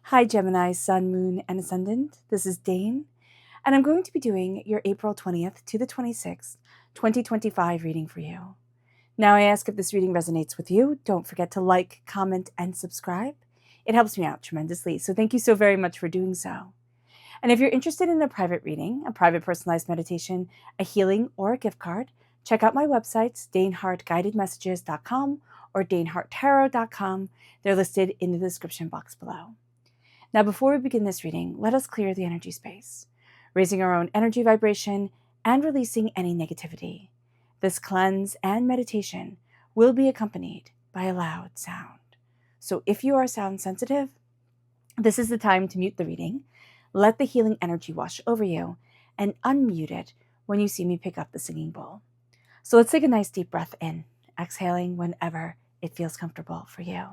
Hi Gemini, Sun, Moon, and Ascendant. This is Dane, and I'm going to be doing your April 20th to the 26th, 2025 reading for you. Now I ask if this reading resonates with you. Don't forget to like, comment, and subscribe. It helps me out tremendously, so thank you so very much for doing so. And if you're interested in a private reading, a private personalized meditation, a healing, or a gift card, check out my websites, danehartguidedmessages.com or daneharttarot.com. They're listed in the description box below. Now, before we begin this reading, let us clear the energy space, raising our own energy vibration and releasing any negativity. This cleanse and meditation will be accompanied by a loud sound. So if you are sound sensitive, this is the time to mute the reading, let the healing energy wash over you, and unmute it when you see me pick up the singing bowl. So let's take a nice deep breath in, exhaling whenever it feels comfortable for you.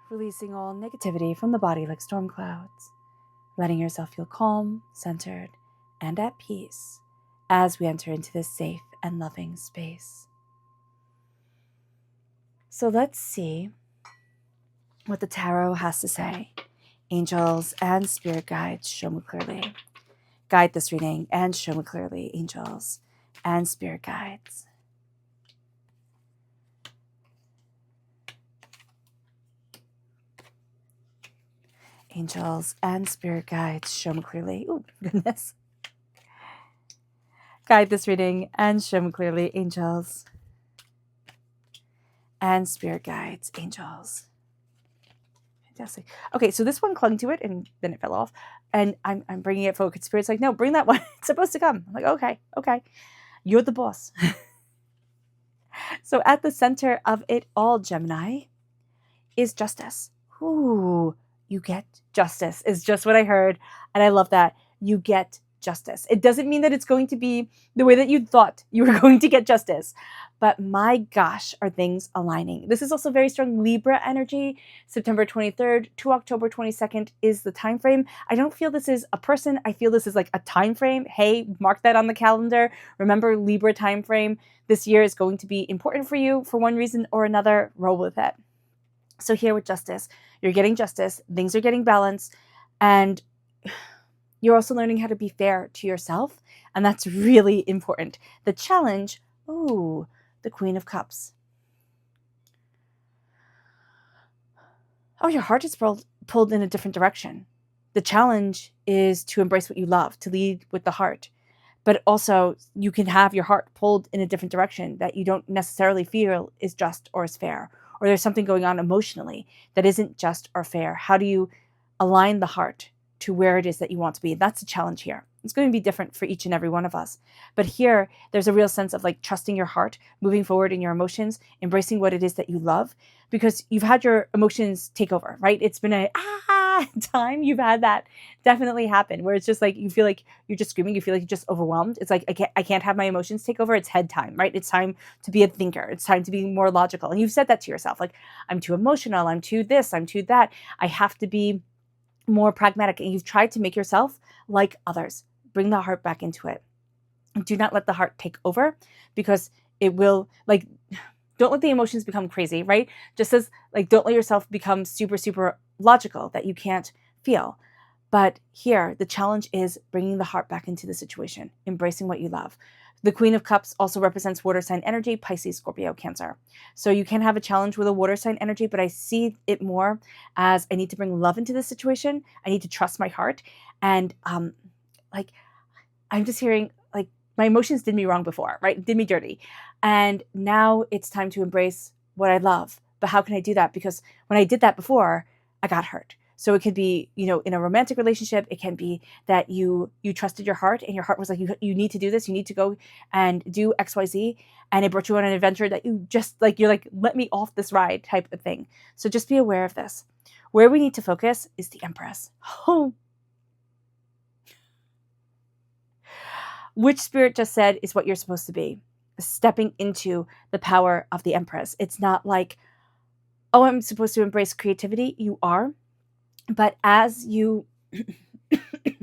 Releasing all negativity from the body like storm clouds, letting yourself feel calm, centered, and at peace as we enter into this safe and loving space. So let's see what the tarot has to say. Angels and spirit guides, show me clearly. Guide this reading and show me clearly, angels and spirit guides. Angels and spirit guides, show me clearly. Oh, goodness. Guide this reading and show me clearly, angels and spirit guides, angels. Fantastic. Okay, so this one clung to it and then it fell off. And I'm bringing it forward. Spirit's like, no, bring that one. It's supposed to come. I'm like, okay. You're the boss. So at the center of it all, Gemini, is justice. Ooh, you get justice is just what I heard. And I love that. You get justice. It doesn't mean that it's going to be the way that you thought you were going to get justice. But my gosh, are things aligning. This is also very strong Libra energy. September 23rd to October 22nd is the time frame. I don't feel this is a person. I feel this is like a time frame. Hey, mark that on the calendar. Remember, Libra time frame this year is going to be important for you for one reason or another. Roll with it. So here with justice, you're getting justice, things are getting balanced, and you're also learning how to be fair to yourself, and that's really important. The challenge, the Queen of Cups. Oh, your heart is pulled in a different direction. The challenge is to embrace what you love, to lead with the heart. But also, you can have your heart pulled in a different direction that you don't necessarily feel is just or is fair. Or there's something going on emotionally that isn't just or fair. How do you align the heart to where it is that you want to be? That's the challenge here. It's going to be different for each and every one of us. But here, there's a real sense of like trusting your heart, moving forward in your emotions, embracing what it is that you love, because you've had your emotions take over, right? It's been a time you've had that definitely happen where it's just like you feel like you're just screaming, you feel like you're just overwhelmed. It's like I can't have my emotions take over. It's head time, right? It's time to be a thinker. It's time to be more logical. And you've said that to yourself, like I'm too emotional, I'm too this, I'm too that. I have to be more pragmatic. And you've tried to make yourself like others. Bring the heart back into it. Do not let the heart take over, because it will, like, don't let the emotions become crazy, right? Just as like, don't let yourself become super, super logical that you can't feel. But here, the challenge is bringing the heart back into the situation, embracing what you love. The Queen of Cups also represents water sign energy, Pisces, Scorpio, Cancer. So you can have a challenge with a water sign energy, but I see it more as I need to bring love into this situation. I need to trust my heart. And like, I'm just hearing like my emotions did me wrong before, right? Did me dirty. And now it's time to embrace what I love. But how can I do that? Because when I did that before, I got hurt. So it could be, in a romantic relationship, it can be that you trusted your heart, and your heart was like, you need to do this, you need to go and do XYZ, and it brought you on an adventure that you're like, let me off this ride type of thing. So just be aware of this. Where we need to focus is the Empress. Oh, which Spirit just said is what you're supposed to be, stepping into the power of the Empress. It's not like, oh, I'm supposed to embrace creativity. You are. But as you,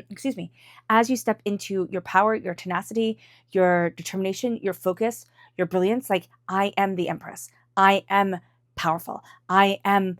excuse me, as you step into your power, your tenacity, your determination, your focus, your brilliance, like, I am the Empress. I am powerful. I am,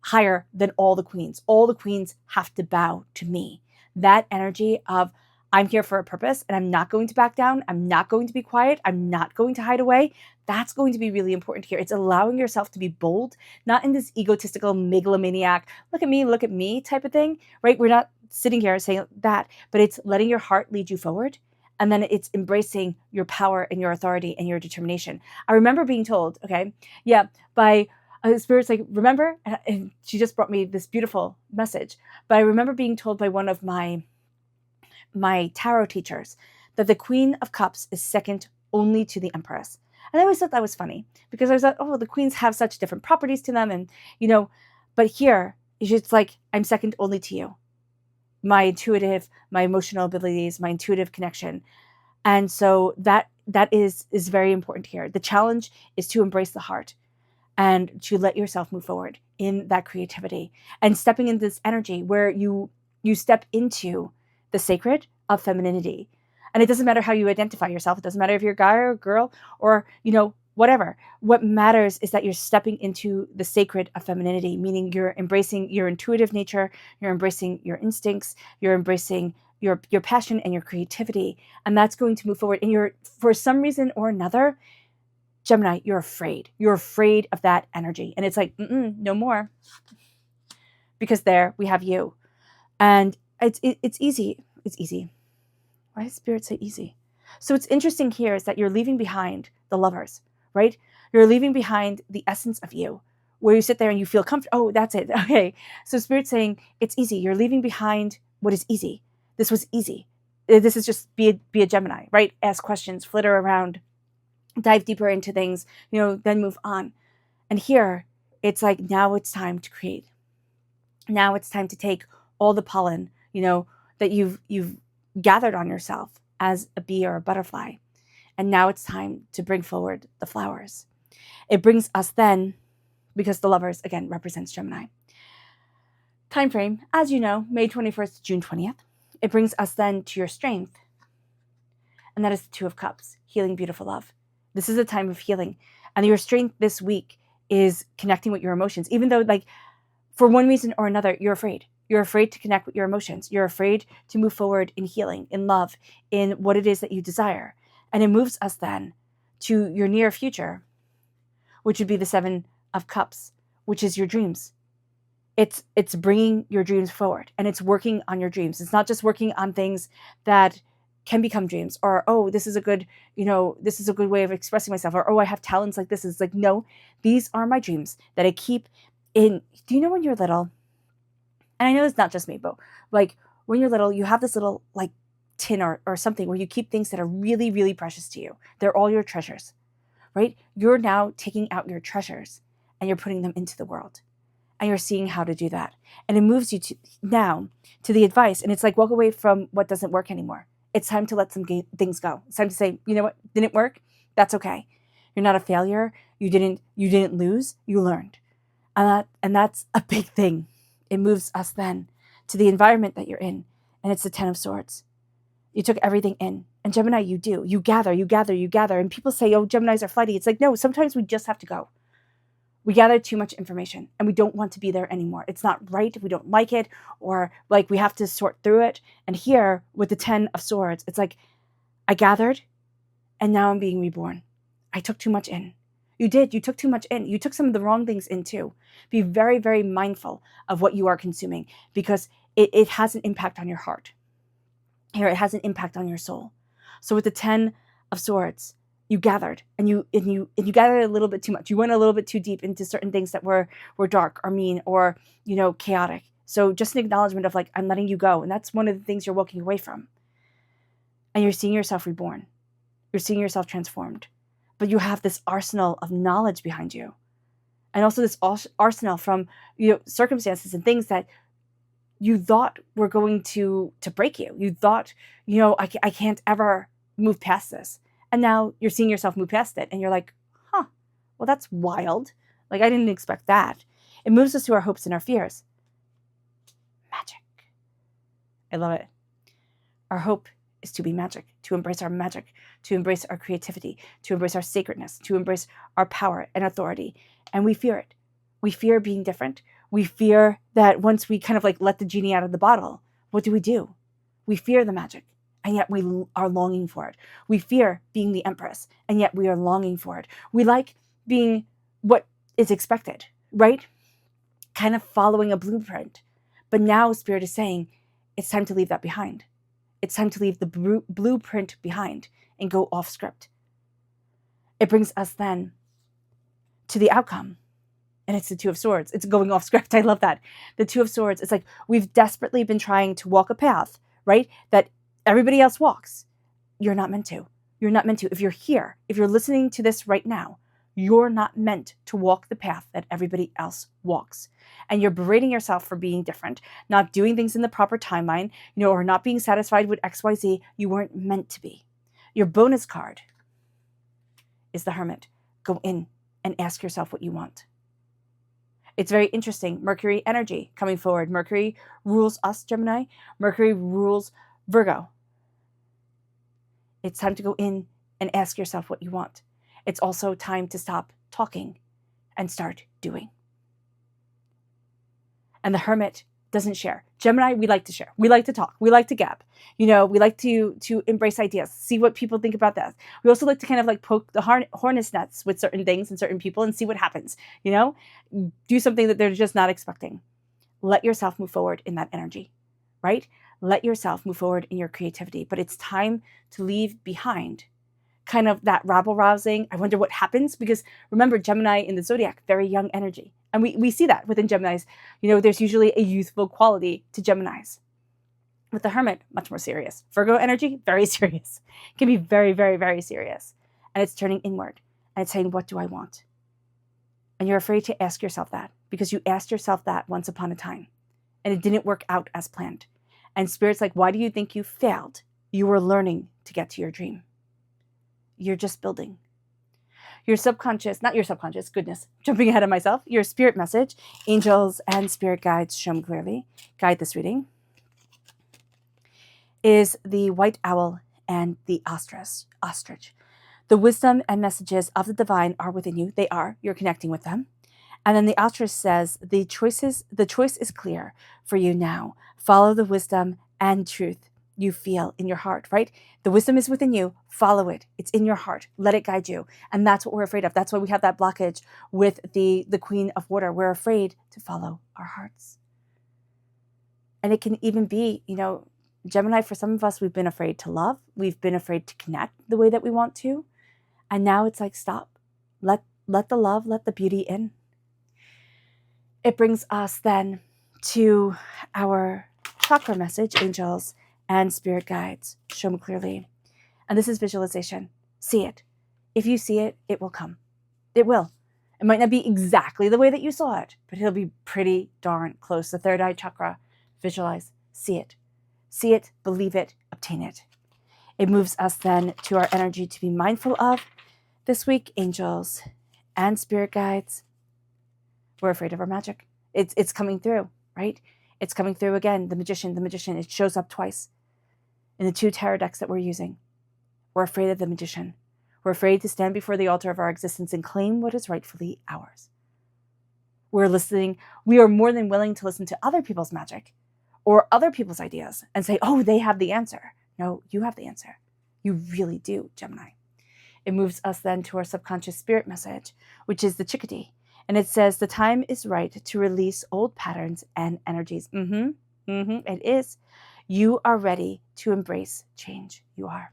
higher than all the queens. All the queens have to bow to me. That energy of, I'm here for a purpose, and I'm not going to back down. I'm not going to be quiet. I'm not going to hide away. That's going to be really important here. It's allowing yourself to be bold, not in this egotistical megalomaniac, look at me type of thing, right? We're not sitting here saying that, but it's letting your heart lead you forward. And then it's embracing your power and your authority and your determination. I remember being told, by Spirit's like, remember, and she just brought me this beautiful message, but I remember being told by one of my tarot teachers that the Queen of Cups is second only to the Empress. And I always thought that was funny, because I was like, oh, the queens have such different properties to them. And, but here it's like, I'm second only to you. My intuitive, my emotional abilities, my intuitive connection. And so that is very important here. The challenge is to embrace the heart and to let yourself move forward in that creativity and stepping into this energy where you step into the sacred of femininity. And it doesn't matter how you identify yourself. It doesn't matter if you're a guy or a girl or, whatever. What matters is that you're stepping into the sacred of femininity, meaning you're embracing your intuitive nature, you're embracing your instincts, you're embracing your passion and your creativity. And that's going to move forward. And you're, for some reason or another, Gemini, you're afraid. You're afraid of that energy. And it's like, no more. Because there we have you. And it's easy. It's easy. Why does Spirit say easy? So what's interesting here is that you're leaving behind the Lovers, right? You're leaving behind the essence of you, where you sit there and you feel comfortable. Oh, that's it. Okay. So Spirit's saying it's easy. You're leaving behind what is easy. This was easy. This is just be a Gemini, right? Ask questions, flitter around, dive deeper into things, then move on. And here it's like, now it's time to create. Now it's time to take all the pollen, that you've gathered on yourself as a bee or a butterfly. And now it's time to bring forward the flowers. It brings us then, because the Lovers, again, represents Gemini. Time frame, as you know, May 21st to June 20th. It brings us then to your strength. And that is the Two of Cups, healing, beautiful love. This is a time of healing. And your strength this week is connecting with your emotions, even though, like, for one reason or another, you're afraid. You're afraid to connect with your emotions. You're afraid to move forward in healing, in love, in what it is that you desire. And it moves us then to your near future, which would be the Seven of Cups, which is your dreams. It's bringing your dreams forward, and it's working on your dreams. It's not just working on things that can become dreams, or, oh, this is a good way of expressing myself, or, oh, I have talents like this. It's like, no, these are my dreams that I keep in. Do you know when you're little? And I know it's not just me, but like when you're little, you have this little like tin or something where you keep things that are really, really precious to you. They're all your treasures, right? You're now taking out your treasures and you're putting them into the world. And you're seeing how to do that. And it moves you to now to the advice. And it's like, walk away from what doesn't work anymore. It's time to let some things go. It's time to say, you know what, didn't work? That's okay. You're not a failure. You didn't lose. You learned. And that's a big thing. It moves us then to the environment that you're in. And it's the Ten of Swords. You took everything in. And Gemini, you do. You gather. And people say, oh, Geminis are flighty. It's like, no, sometimes we just have to go. We gather too much information and we don't want to be there anymore. It's not right. We don't like it, or like we have to sort through it. And here with the Ten of Swords, it's like, I gathered and now I'm being reborn. I took too much in. You did. You took too much in. You took some of the wrong things in too. Be very, very mindful of what you are consuming, because it has an impact on your heart. Here, it has an impact on your soul. So with the Ten of Swords, you gathered and you gathered a little bit too much. You went a little bit too deep into certain things that were dark or mean or, chaotic. So just an acknowledgement of like, I'm letting you go. And that's one of the things you're walking away from. And you're seeing yourself reborn. You're seeing yourself transformed. But you have this arsenal of knowledge behind you. And also this arsenal from, circumstances and things that you thought were going to break you. You thought, I can't ever move past this. And now you're seeing yourself move past it. And you're like, well, that's wild. Like, I didn't expect that. It moves us to our hopes and our fears. Magic. I love it. Our hope is to be magic, to embrace our magic, to embrace our creativity, to embrace our sacredness, to embrace our power and authority. And we fear it. We fear being different. We fear that once we kind of like let the genie out of the bottle, what do? We fear the magic, and yet we are longing for it. We fear being the empress, and yet we are longing for it. We like being what is expected, right? Kind of following a blueprint. But now Spirit is saying, it's time to leave that behind. It's time to leave the blueprint behind and go off script. It brings us then to the outcome. And it's the Two of Swords. It's going off script. I love that. The Two of Swords. It's like we've desperately been trying to walk a path, right? That everybody else walks. You're not meant to. You're not meant to. If you're here, if you're listening to this right now, you're not meant to walk the path that everybody else walks. And you're berating yourself for being different, not doing things in the proper timeline, or not being satisfied with XYZ. You weren't meant to be. Your bonus card is the Hermit. Go in and ask yourself what you want. It's very interesting. Mercury energy coming forward. Mercury rules us, Gemini. Mercury rules Virgo. It's time to go in and ask yourself what you want. It's also time to stop talking and start doing. And the Hermit doesn't share. Gemini, we like to share. We like to talk. We like to gab. We like to embrace ideas, see what people think about that. We also like to kind of like poke the hornet's nets with certain things and certain people and see what happens, do something that they're just not expecting. Let yourself move forward in that energy, right? Let yourself move forward in your creativity. But it's time to leave behind kind of that rabble-rousing, I wonder what happens, because remember, Gemini in the Zodiac, very young energy. And we see that within Geminis. There's usually a youthful quality to Geminis. With the Hermit, much more serious. Virgo energy, very serious. It can be very, very, very serious. And it's turning inward. And it's saying, what do I want? And you're afraid to ask yourself that because you asked yourself that once upon a time. And it didn't work out as planned. And Spirit's like, why do you think you failed? You were learning to get to your dream. You're just building. Your subconscious, not your subconscious, goodness, jumping ahead of myself, your spirit message, angels and spirit guides show me clearly, guide this reading, is the white owl and the ostrich. The wisdom and messages of the divine are within you. They are. You're connecting with them. And then the ostrich says, the choice is clear for you now. Follow the wisdom and truth you feel in your heart, right? The wisdom is within you. Follow it. It's in your heart. Let it guide you. And that's what we're afraid of. That's why we have that blockage with the Queen of Water. We're afraid to follow our hearts. And it can even be, Gemini, for some of us, we've been afraid to love. We've been afraid to connect the way that we want to. And now it's like, stop. Let the love, let the beauty in. It brings us then to our chakra message, angels and spirit guides show me clearly. And this is visualization. See it. If you see it, it will come. It will. It might not be exactly the way that you saw it, but it'll be pretty darn close. The third eye chakra. Visualize. See it. See it, believe it, obtain it. It moves us then to our energy to be mindful of this week, angels and spirit guides. We're afraid of our magic. It's coming through, right? It's coming through again. The magician, it shows up twice in the 2 tarot decks that we're using. We're afraid of the magician. We're afraid to stand before the altar of our existence and claim what is rightfully ours. We are more than willing to listen to other people's magic or other people's ideas and say, oh, they have the answer. No, you have the answer. You really do, Gemini. It moves us then to our subconscious spirit message, which is the chickadee. And it says, the time is right to release old patterns and energies. It is. You are ready to embrace change. You are.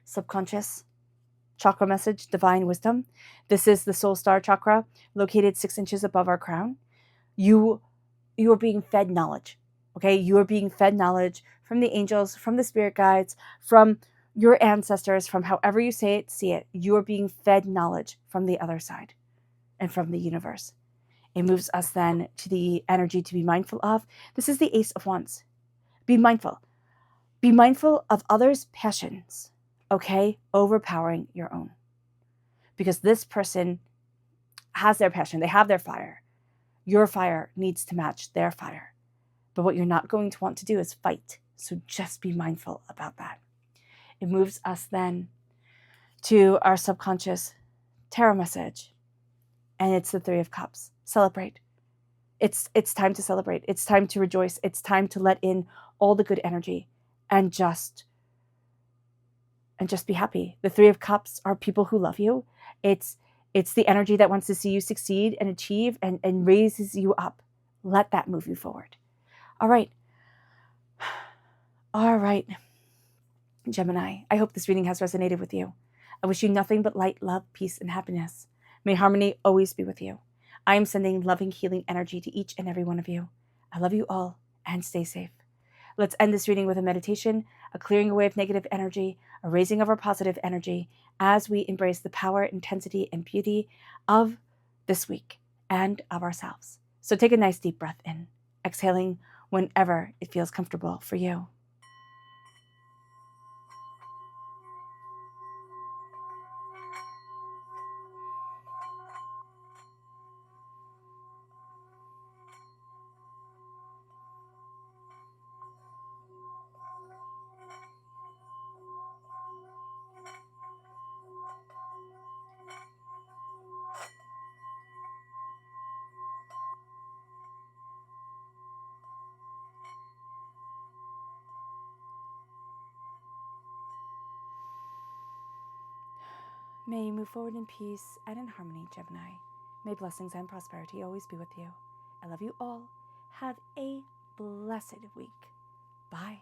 Subconscious, chakra message, divine wisdom. This is the soul star chakra, located 6 inches above our crown. You are being fed knowledge. Okay, you are being fed knowledge from the angels, from the spirit guides, from your ancestors, from however you say it, see it. You are being fed knowledge from the other side and from the universe. It moves us then to the energy to be mindful of. This is the Ace of Wands. Be mindful. Be mindful of others' passions, okay, overpowering your own. Because this person has their passion, they have their fire. Your fire needs to match their fire. But what you're not going to want to do is fight. So just be mindful about that. It moves us then to our subconscious tarot message. And it's the Three of Cups. Celebrate. It's time to celebrate. It's time to rejoice. It's time to let in all the good energy and just be happy. The Three of Cups are people who love you. It's the energy that wants to see you succeed and achieve and raises you up. Let that move you forward. All right. All right, Gemini, I hope this reading has resonated with you. I wish you nothing but light, love, peace, and happiness. May harmony always be with you. I am sending loving, healing energy to each and every one of you. I love you all, and stay safe. Let's end this reading with a meditation, a clearing away of negative energy, a raising of our positive energy as we embrace the power, intensity, and beauty of this week and of ourselves. So take a nice deep breath in, exhaling whenever it feels comfortable for you. May you move forward in peace and in harmony, Gemini. May blessings and prosperity always be with you. I love you all. Have a blessed week. Bye.